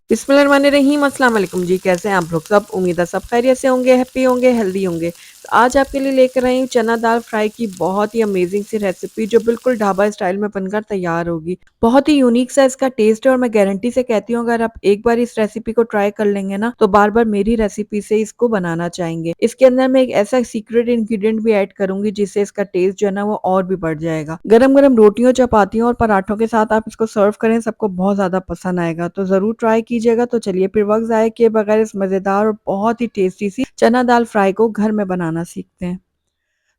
बिस्मिल्लाहिर्रहमानिर्रहीम। अस्सलाम वालेकुम जी, कैसे हैं आप लोग सब? उम्मीद है सब खैरियत से होंगे, हैप्पी होंगे, हेल्दी होंगे। तो आज आपके लिए लेकर आई हूँ चना दाल फ्राई की बहुत ही अमेजिंग सी रेसिपी जो बिल्कुल ढाबा स्टाइल में बनकर तैयार होगी। बहुत ही यूनिक सा इसका टेस्ट है और मैं गारंटी से कहती हूँ अगर आप एक बार इस रेसिपी को ट्राई कर लेंगे ना तो बार बार मेरी रेसिपी से इसको बनाना चाहेंगे। इसके अंदर मैं एक ऐसा सीक्रेट इंग्रेडिएंट भी ऐड करूंगी जिससे इसका टेस्ट जो है ना वो और भी बढ़ जाएगा। गरम गरम रोटियों, चपातियों और पराठों के साथ आप इसको सर्व करें, सबको बहुत ज्यादा पसंद आएगा। तो जरूर ट्राई कीजिएगा। तो चलिए फिर वक्त जाए किए बगैर इस मजेदार और बहुत ही टेस्टी सी चना दाल फ्राई को घर में बनाना सीखते हैं।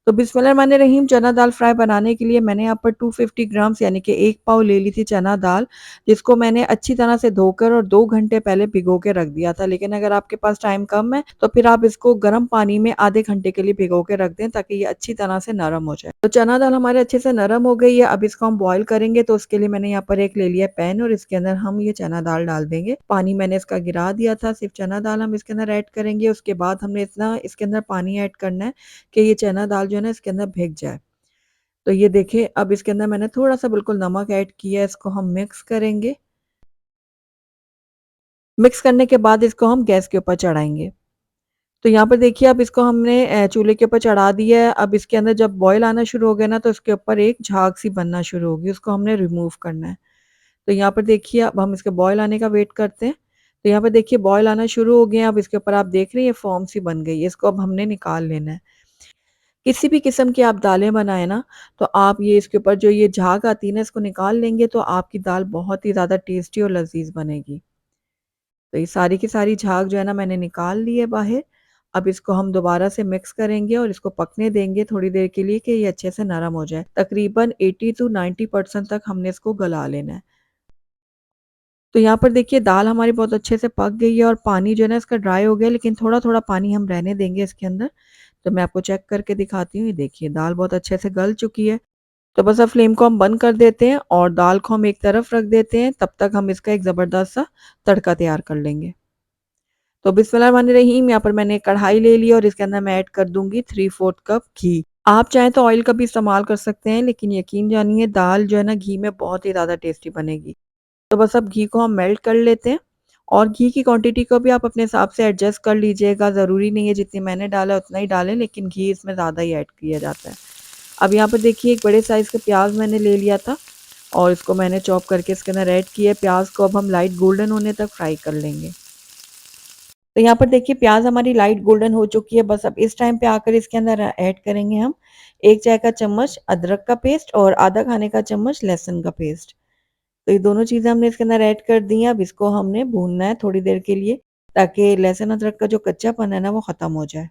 तो बिस्मिल्लाहिर्रहमानिर्रहीम। चना दाल फ्राई बनाने के लिए मैंने यहाँ पर 250 ग्राम्स यानी कि 1 पाव ले ली थी चना दाल, जिसको मैंने अच्छी तरह से धोकर और 2 घंटे पहले भिगो के रख दिया था। लेकिन अगर आपके पास टाइम कम है तो फिर आप इसको गर्म पानी में आधे घंटे के लिए भिगो के रख दें ताकि ये अच्छी तरह से नरम हो जाए। तो चना दाल हमारे अच्छे से नरम हो गई है। अब इसको हम बॉईल करेंगे। तो उसके लिए मैंने यहाँ पर एक ले लिया पैन और इसके अंदर हम ये चना दाल डाल देंगे। पानी मैंने इसका गिरा दिया था, सिर्फ चना दाल हम इसके अंदर ऐड करेंगे। उसके बाद हमने इतना इसके अंदर पानी ऐड करना है कि ये चना दाल जो है ना इसके अंदर भीग जाए। तो ये देखिए अब इसके अंदर मैंने थोड़ा सा बिल्कुल नमक ऐड किया है। इसको हम मिक्स करेंगे। मिक्स करने के बाद इसको हम गैस के ऊपर चढ़ाएंगे। तो यहाँ पर देखिए अब इसको हमने चूल्हे के ऊपर चढ़ा दिया है। अब इसके अंदर जब बॉयल आना शुरू हो गया ना तो इसके ऊपर एक झाग सी बनना शुरू होगी, उसको हमने रिमूव करना है। तो यहाँ पर देखिए अब हम इसके बॉयल आने का वेट करते हैं। तो यहाँ पर देखिए बॉयल आना शुरू हो गए हैं। अब इसके ऊपर आप देख रहे हैं ये फॉर्म सी बन गई है, इसको अब हमने निकाल लेना है। किसी भी किस्म की आप दालें बनाएं ना तो आप ये इसके ऊपर जो ये झाग आती है ना इसको निकाल लेंगे तो आपकी दाल बहुत ही ज़्यादा टेस्टी और लजीज बनेगी। तो ये सारी की सारी झाग जो है ना मैंने निकाल ली है बाहर। अब इसको हम दोबारा से मिक्स करेंगे और इसको पकने देंगे थोड़ी देर के लिए कि ये अच्छे से नरम हो जाए। तकरीबन 80 to 90% तक हमने इसको गला लेना है। तो यहाँ पर देखिए दाल हमारी बहुत अच्छे से पक गई है और पानी जो है ना इसका ड्राई हो गया, लेकिन थोड़ा थोड़ा पानी हम रहने देंगे इसके अंदर। तो मैं आपको चेक करके दिखाती हूँ। ये देखिए दाल बहुत अच्छे से गल चुकी है। तो बस अब फ्लेम को हम बंद कर देते हैं और दाल को हम एक तरफ रख देते हैं। तब तक हम इसका एक ज़बरदस्त सा तड़का तैयार कर लेंगे। तो बिस्मिल्लाहिर्रहमानिर्रहीम। यहाँ पर मैंने एक कढ़ाई ले ली और इसके अंदर मैं ऐड कर दूंगी 3/4 कप घी। आप चाहें तो ऑयल का भी इस्तेमाल कर सकते हैं, लेकिन यकीन जानिए दाल जो है ना घी में बहुत ही ज़्यादा टेस्टी बनेगी। तो बस अब घी को हम मेल्ट कर लेते हैं और घी की क्वांटिटी को भी आप अपने हिसाब से एडजस्ट कर लीजिएगा। ज़रूरी नहीं है जितनी मैंने डाला उतना ही डालें, लेकिन घी इसमें ज़्यादा ही ऐड किया जाता है। अब यहाँ पर देखिए एक बड़े साइज़ का प्याज मैंने ले लिया था और इसको मैंने चॉप करके इसके अंदर ऐड किया है। प्याज को अब हम लाइट गोल्डन होने तक फ्राई कर लेंगे। तो यहाँ पर देखिए प्याज हमारी लाइट गोल्डन हो चुकी है। बस अब इस टाइम पे आकर इसके अंदर ऐड करेंगे हम 1 चाय का चम्मच अदरक का पेस्ट और आधा खाने का चम्मच लहसुन का पेस्ट। तो ये दोनों चीज़ें हमने इसके अंदर ऐड कर दी हैं। अब इसको हमने भूनना है थोड़ी देर के लिए ताकि लहसुन अदरक का जो कच्चापन है ना वो ख़त्म हो जाए।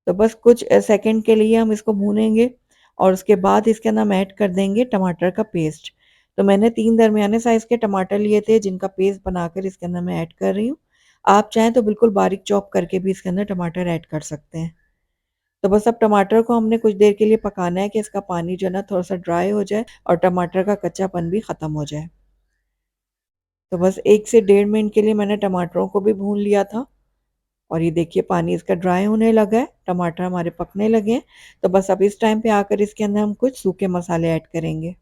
तो बस कुछ सेकंड के लिए हम इसको भूनेंगे और उसके बाद इसके अंदर हम ऐड कर देंगे टमाटर का पेस्ट। तो मैंने 3 दरमियाने साइज़ के टमाटर लिए थे जिनका पेस्ट बनाकर इसके अंदर मैं ऐड कर रही हूँ। आप चाहें तो बिल्कुल बारीक चॉप करके भी इसके अंदर टमाटर ऐड कर सकते हैं। तो बस अब टमाटर को हमने कुछ देर के लिए पकाना है कि इसका पानी जो है ना थोड़ा सा ड्राई हो जाए और टमाटर का कच्चापन भी ख़त्म हो जाए। तो बस 1 से 1.5 मिनट के लिए मैंने टमाटरों को भी भून लिया था और ये देखिए पानी इसका ड्राई होने लगा है, टमाटर हमारे पकने लगे हैं। तो बस अब इस टाइम पे आकर इसके अंदर हम कुछ सूखे मसाले ऐड करेंगे।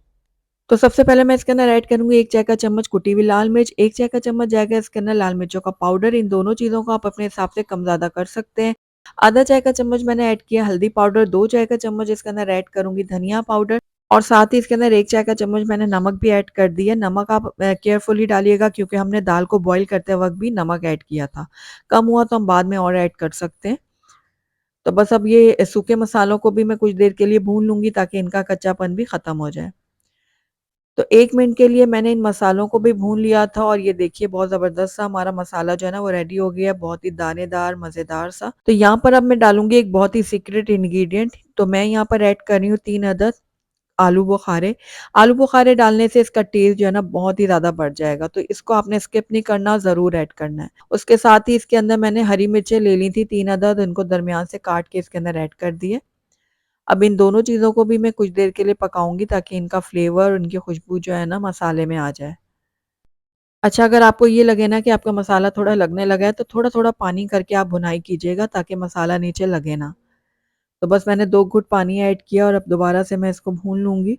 तो सबसे पहले मैं इसके अंदर ऐड करूँगी 1 चाय का चम्मच कुटी हुई लाल मिर्च, 1 चाय का चम्मच जाएगा इसके अंदर लाल मिर्चों का पाउडर। इन दोनों चीज़ों को आप अपने हिसाब से कम ज़्यादा कर सकते हैं। आधा चाय का चम्मच मैंने ऐड किया हल्दी पाउडर, 2 चाय का चम्मच इसके अंदर ऐड करूँगी धनिया पाउडर और साथ ही इसके अंदर 1 चाय का चम्मच मैंने नमक भी ऐड कर दिया। नमक आप केयरफुली डालिएगा क्योंकि हमने दाल को बॉईल करते वक़्त भी नमक ऐड किया था। कम हुआ तो हम बाद में और ऐड कर सकते हैं। तो बस अब ये सूखे मसालों को भी मैं कुछ देर के लिए भून लूँगी ताकि इनका कच्चापन भी ख़त्म हो जाए। तो 1 मिनट के लिए मैंने इन मसालों को भी भून लिया था और ये देखिए बहुत ज़बरदस्त सा हमारा मसाला जो है ना वो रेडी हो गया है, बहुत ही दानेदार मज़ेदार सा। तो यहाँ पर अब मैं डालूँगी एक बहुत ही सीक्रेट इंग्रीडिएंट। तो मैं यहाँ पर ऐड कर रही हूँ 3 अदद आलू बुखारे। आलू बुखारे डालने से इसका टेस्ट जो है ना बहुत ही ज़्यादा बढ़ जाएगा, तो इसको आपने स्किप नहीं करना, ज़रूर ऐड करना है। उसके साथ ही इसके अंदर मैंने हरी मिर्चें ले ली थी 3 अदद, उनको दरमियान से काट के इसके अंदर ऐड कर दिए। अब इन दोनों चीज़ों को भी मैं कुछ देर के लिए पकाऊंगी ताकि इनका फ्लेवर, इनकी खुशबू जो है ना मसाले में आ जाए। अच्छा, अगर आपको ये लगे ना कि आपका मसाला थोड़ा लगने लगा है तो थोड़ा थोड़ा पानी करके आप भुनाई कीजिएगा ताकि मसाला नीचे लगे ना। तो बस मैंने 2 घुट पानी ऐड किया और अब दोबारा से मैं इसको भून लूंगी।